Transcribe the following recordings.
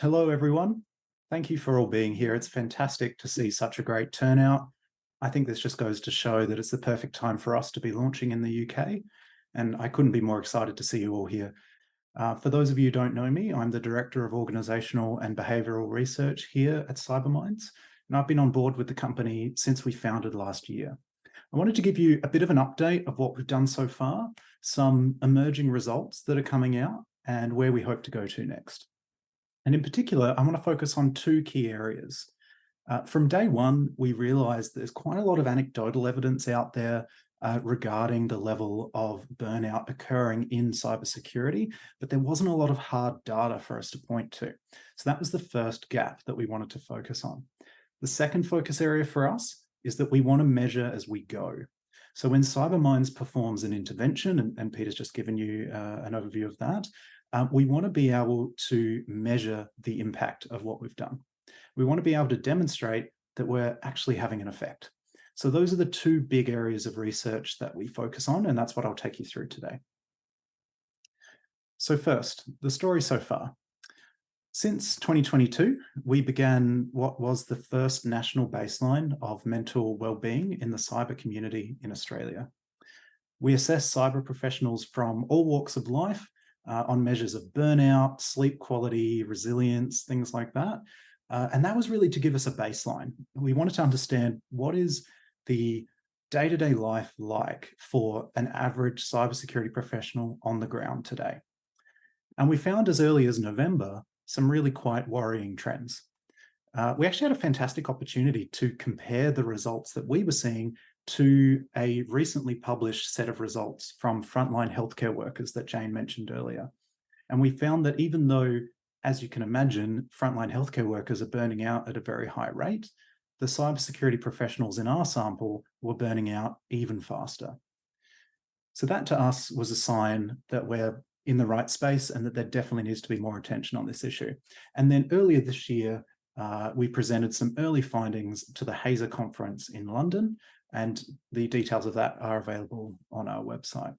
Hello, everyone. Thank you for all being here. It's fantastic to see such a great turnout. I think this just goes to show that it's the perfect time for us to be launching in the UK, and I couldn't be more excited to see you all here. For those of you who don't know me, I'm the Director of Organisational and Behavioural Research here at Cybermindz, and I've been on board with the company since we founded last year. I wanted to give you a bit of an update of what we've done so far, some emerging results that are coming out, and where we hope to go to next. And in particular, I want to focus on two key areas. From day one, we realized there's quite a lot of anecdotal evidence out there regarding the level of burnout occurring in cybersecurity, but there wasn't a lot of hard data for us to point to. So that was the first gap that we wanted to focus on. The second focus area for us is that we want to measure as we go. So when Cybermindz performs an intervention, and Peter's just given you an overview of that, we want to be able to measure the impact of what we've done. We want to be able to demonstrate that we're actually having an effect. So those are the two big areas of research that we focus on, and that's what I'll take you through today. So first, the story so far. Since 2022, we began what was the first national baseline of mental well-being in the cyber community in Australia. We assess cyber professionals from all walks of life on measures of burnout, sleep quality, resilience, things like that. And that was really to give us a baseline. We wanted to understand what is the day-to-day life like for an average cybersecurity professional on the ground today. And we found as early as November some really quite worrying trends. We actually had a fantastic opportunity to compare the results that we were seeing to a recently published set of results from frontline healthcare workers that Jane mentioned earlier. And we found that even though, as you can imagine, frontline healthcare workers are burning out at a very high rate, the cybersecurity professionals in our sample were burning out even faster. So that to us was a sign that we're in the right space and that there definitely needs to be more attention on this issue. And then earlier this year, we presented some early findings to the HAZER conference in London, and the details of that are available on our website.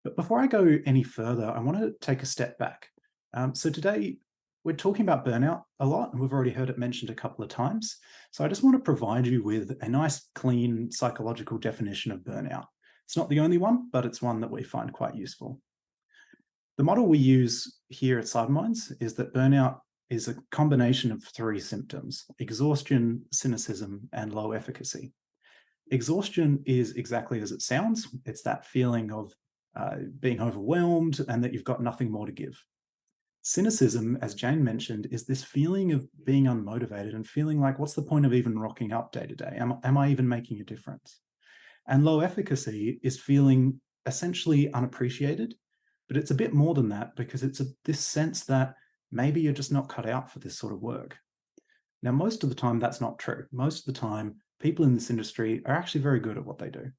But before I go any further, I want to take a step back. So today, we're talking about burnout a lot, and we've already heard it mentioned a couple of times. So I just want to provide you with a nice, clean psychological definition of burnout. It's not the only one, but it's one that we find quite useful. The model we use here at Cybermindz is that burnout is a combination of three symptoms: exhaustion, cynicism, and low efficacy. Exhaustion is exactly as it sounds. It's that feeling of being overwhelmed and that you've got nothing more to give. Cynicism, as Jane mentioned, is this feeling of being unmotivated and feeling like, what's the point of even rocking up day to day? Am I even making a difference? And low efficacy is feeling essentially unappreciated, but it's a bit more than that, because it's this sense that maybe you're just not cut out for this sort of work. Now, most of the time, that's not true. Most of the time, people in this industry are actually very good at what they do.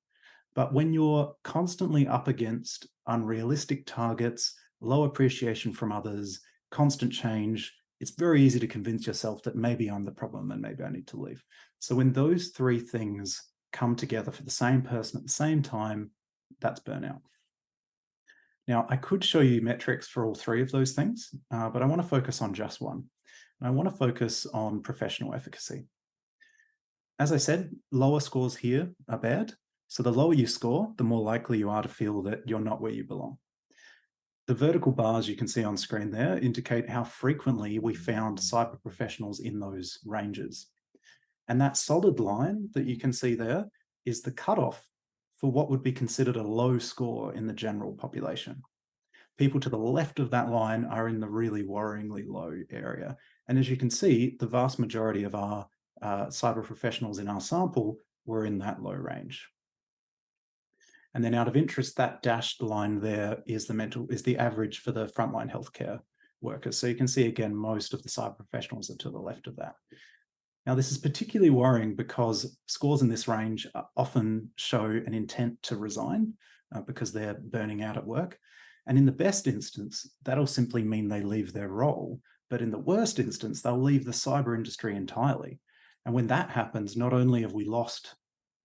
But when you're constantly up against unrealistic targets, low appreciation from others, constant change, it's very easy to convince yourself that maybe I'm the problem and maybe I need to leave. So when those three things come together for the same person at the same time, that's burnout. Now, I could show you metrics for all three of those things, but I want to focus on just one. And I want to focus on professional efficacy. As I said, lower scores here are bad. So the lower you score, the more likely you are to feel that you're not where you belong. The vertical bars you can see on screen there indicate how frequently we found cyber professionals in those ranges. And that solid line that you can see there is the cutoff for what would be considered a low score in the general population. People to the left of that line are in the really worryingly low area. And as you can see, the vast majority of our cyber professionals in our sample were in that low range. And then out of interest, that dashed line there is the average for the frontline healthcare workers. So you can see again, most of the cyber professionals are to the left of that. Now, this is particularly worrying because scores in this range often show an intent to resign because they're burning out at work. And in the best instance, that'll simply mean they leave their role. But in the worst instance, they'll leave the cyber industry entirely. And when that happens, not only have we lost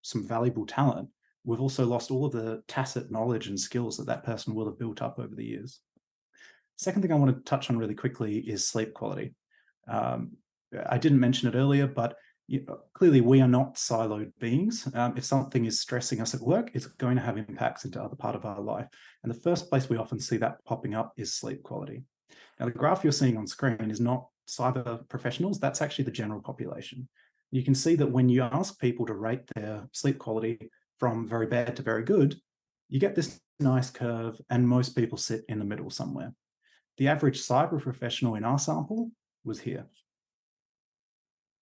some valuable talent, we've also lost all of the tacit knowledge and skills that that person will have built up over the years. Second thing I want to touch on really quickly is sleep quality. Um, I didn't mention it earlier, but clearly we are not siloed beings. If something is stressing us at work, it's going to have impacts into other part of our life. And the first place we often see that popping up is sleep quality. Now, the graph you're seeing on screen is not cyber professionals, that's actually the general population. You can see that when you ask people to rate their sleep quality from very bad to very good, you get this nice curve, and most people sit in the middle somewhere. The average cyber professional in our sample was here.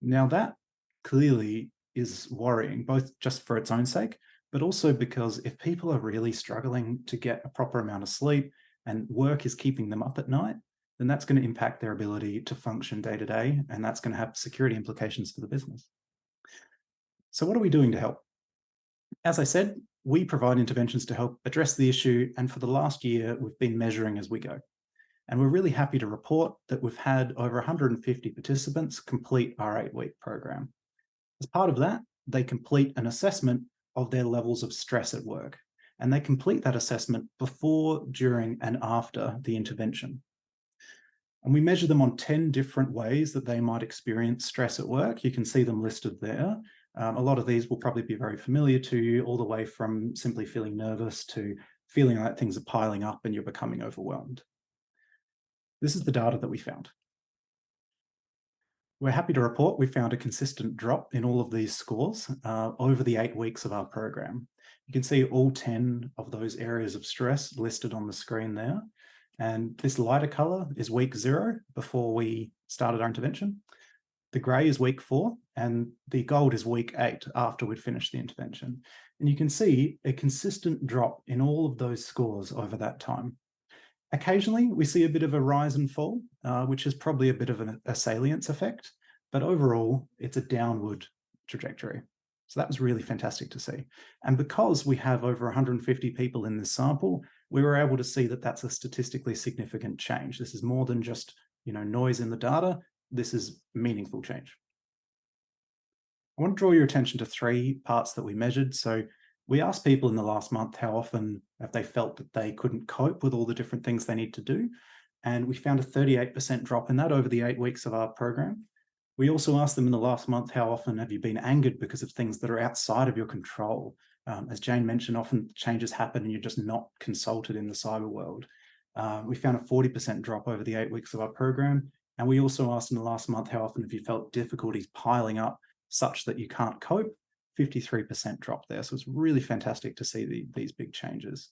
Now, that clearly is worrying, both just for its own sake, but also because if people are really struggling to get a proper amount of sleep and work is keeping them up at night, then that's going to impact their ability to function day to day, and that's going to have security implications for the business. So what are we doing to help? As I said, we provide interventions to help address the issue, and for the last year, we've been measuring as we go. And we're really happy to report that we've had over 150 participants complete our 8-week program. As part of that, they complete an assessment of their levels of stress at work. And they complete that assessment before, during, and after the intervention. And we measure them on 10 different ways that they might experience stress at work. You can see them listed there. A lot of these will probably be very familiar to you, all the way from simply feeling nervous to feeling like things are piling up and you're becoming overwhelmed. This is the data that we found. We're happy to report we found a consistent drop in all of these scores over the 8 weeks of our program. You can see all 10 of those areas of stress listed on the screen there. And this lighter color is week 0 before we started our intervention. The gray is week 4, and the gold is week 8 after we'd finished the intervention. And you can see a consistent drop in all of those scores over that time. Occasionally, we see a bit of a rise and fall, which is probably a bit of a salience effect, but overall, it's a downward trajectory. So that was really fantastic to see. And because we have over 150 people in this sample, we were able to see that that's a statistically significant change. This is more than just noise in the data. This is meaningful change. I want to draw your attention to 3 parts that we measured. So we asked people in the last month how often have they felt that they couldn't cope with all the different things they need to do. And we found a 38% drop in that over the 8 weeks of our program. We also asked them in the last month, how often have you been angered because of things that are outside of your control? As Jane mentioned, often changes happen and you're just not consulted in the cyber world. We found a 40% drop over the 8 weeks of our program. And we also asked in the last month, how often have you felt difficulties piling up such that you can't cope? 53% drop there. So it's really fantastic to see these big changes.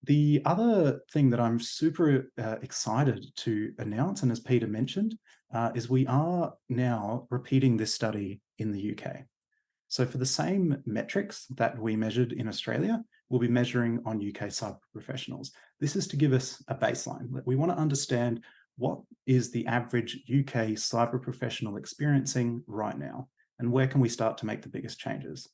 The other thing that I'm super excited to announce, and as Peter mentioned, is we are now repeating this study in the UK. So for the same metrics that we measured in Australia, we'll be measuring on UK cyber professionals. This is to give us a baseline. We want to understand what is the average UK cyber professional experiencing right now, and where can we start to make the biggest changes.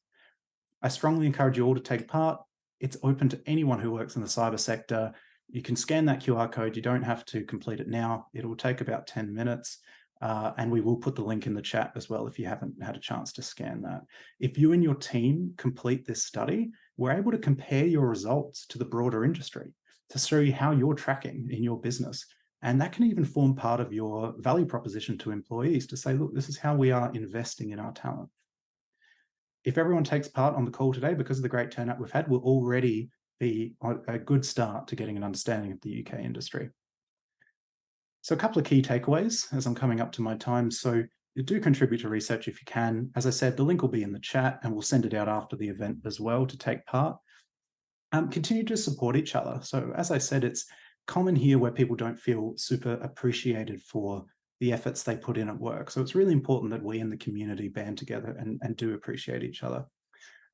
I strongly encourage you all to take part. It's open to anyone who works in the cyber sector. You can scan that QR code. You don't have to complete it now. It will take about 10 minutes. And we will put the link in the chat as well if you haven't had a chance to scan that. If you and your team complete this study, we're able to compare your results to the broader industry to show you how you're tracking in your business. And that can even form part of your value proposition to employees to say, look, this is how we are investing in our talent. If everyone takes part on the call today, because of the great turnout we've had, we'll already be a good start to getting an understanding of the UK industry. So a couple of key takeaways as I'm coming up to my time. So you do contribute to research if you can. As I said, the link will be in the chat and we'll send it out after the event as well to take part. Continue to support each other. So as I said, it's common here where people don't feel super appreciated for the efforts they put in at work. So it's really important that we in the community band together and do appreciate each other.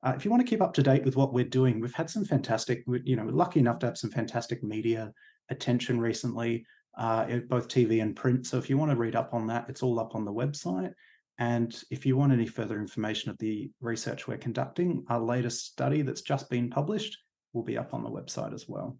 If you want to keep up to date with what we're doing, we've had some fantastic, we're lucky enough to have some fantastic media attention recently, both TV and print. So if you want to read up on that, it's all up on the website. And if you want any further information of the research we're conducting, our latest study that's just been published will be up on the website as well.